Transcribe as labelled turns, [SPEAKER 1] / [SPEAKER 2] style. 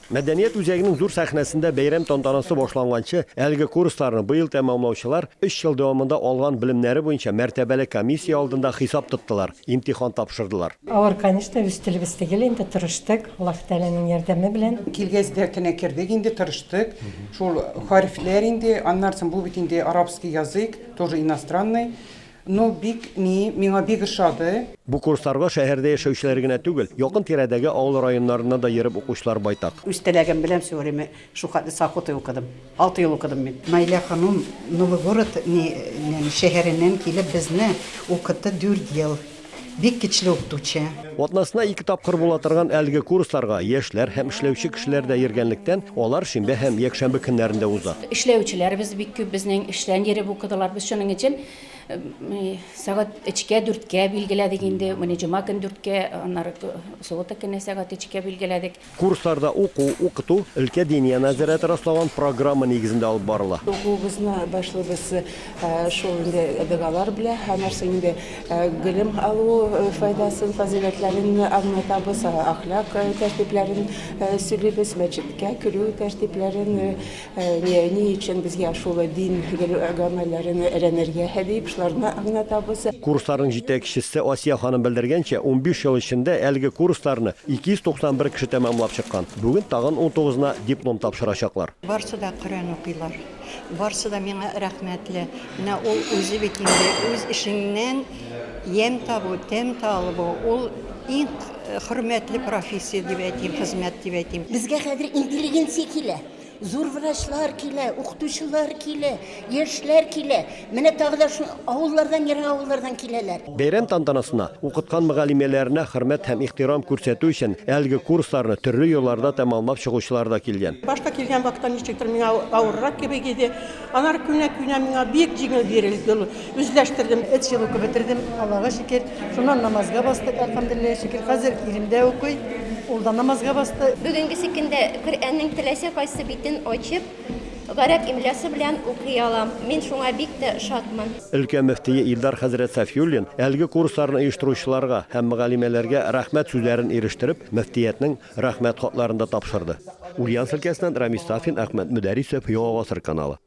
[SPEAKER 1] Мәдәният үзәгенең зур сәхнәсендә бәйрәм тантанасы башланганчы, әлеге курсларны быел тәмамлаучылар 3 ел дәвамында алган белемнәре буенча мәртәбәле комиссия алдында хисап тоттылар, имтихан тапшырдылар.
[SPEAKER 2] Алар, конечно, үстелебезде инде тырыштык, Аллаһ Тәгаләнең ярдәме белән.
[SPEAKER 3] Килгәздә тенәкердек инде тырыштык. Шул харифләр инде, аннарсын бу бит инде арабский язык, тоже иностранный. Но миңа бик ошады.
[SPEAKER 1] Бу курсларга шәһәрдә яшәүчеләр генә түгел, якын тирәдәге авыл районнарында да йөреп укучылар байтак.
[SPEAKER 4] Үстеләгән белән сөйләме, шухатны Сахота укыдым. 6 ел укыдым мин. Майля ханым Новый город шәһәреннән килеп безне укытты 4 ел. Бик көчле укытучы.
[SPEAKER 1] Атнасына 2 тапкыр була торган әлеге курсларга яшьләр һәм эшләүче кешеләр дә йөргәнлектән, алар шимбә һәм якшәмбе көннәрендә уза.
[SPEAKER 5] Эшләүчеләребез бик күп безнең эшлән йөреп укыдылар. Без шуның өчен сәгать 3-кә 4-кә билгеләдек инде. Менә җума көн 4-кә, аннары суббота көне сәгать 3-кә билгеләдек.
[SPEAKER 1] Курсларда укыту өлкә диния нәзарәте раслаган программа нигезендә алып барыла.
[SPEAKER 6] Укуыбызны башлыйбыз шул инде догалар белән, һәммәсе инде гыйлем алу файдасын, фазиләтләрен аңлатабыз, ахлак тәртипләрен сөйлибез, мәчеткә керү тәртипләрен, ни өчен безгә шул дин гамәлләрен өйрәнергә һәдип шуларны аңлатабыз.
[SPEAKER 1] Курсларның җитәкчесе Асия ханым белдергәнчә, 15 ел эчендә әлеге курсларны 291 кеше тәмамлап чыккан. Бүген тагын 19-на диплом тапшырачаклар.
[SPEAKER 7] Барсы да Коръән укыйлар. Барсы да миңа рәхмәтле. Менә ул үзе бит инде үз эшеннән ям табу, тәм табу, ул иң хөрмәтле профессия дип әйтим, хезмәт дип әйтим.
[SPEAKER 8] Безгә хәзер интеллигенция килә. Зур врачлар килә, укытучылар килә, яшьләр килә. Менә тагы да авыллардан, ерак авыллардан киләләр.
[SPEAKER 1] Бәйрәм тантанасына укыткан мөгаллимәләренә хөрмәт һәм ихтирам күрсәтү өчен әлеге курсларны төрле юлларда тәмамлап чыгучылар да килгән.
[SPEAKER 9] Башта килгән вакытта ничектер миңа авыррак кебек иде. Анар күнә миңа бик җиңел бирелде. Үзләштердем, 3 ел укып бетердем. Аллага шөкер. Шуннан намазга бастык, әлхәмдүлилләһ шөкер. Хәзер иремдә укый. Ул да намазга басты.
[SPEAKER 10] Бүгенге көндә Коръәннең теләсә кайсы битен ачып, гарәп имлясы белән укый алам. Мин шуңа бик тә шатмын.
[SPEAKER 1] Өлкә мөфтие Илдар хәзрәт Сафиуллин әлеге курсларны оештыручыларга һәм мөгаллимәләргә рәхмәт сүзләрен ирештереп, мөфтиятның рәхмәт хатларын да тапшырды. Ульян өлкәсеннән Рамис Сафин, Әхмәт Мөдәрисов, Яңа Гасыр каналы.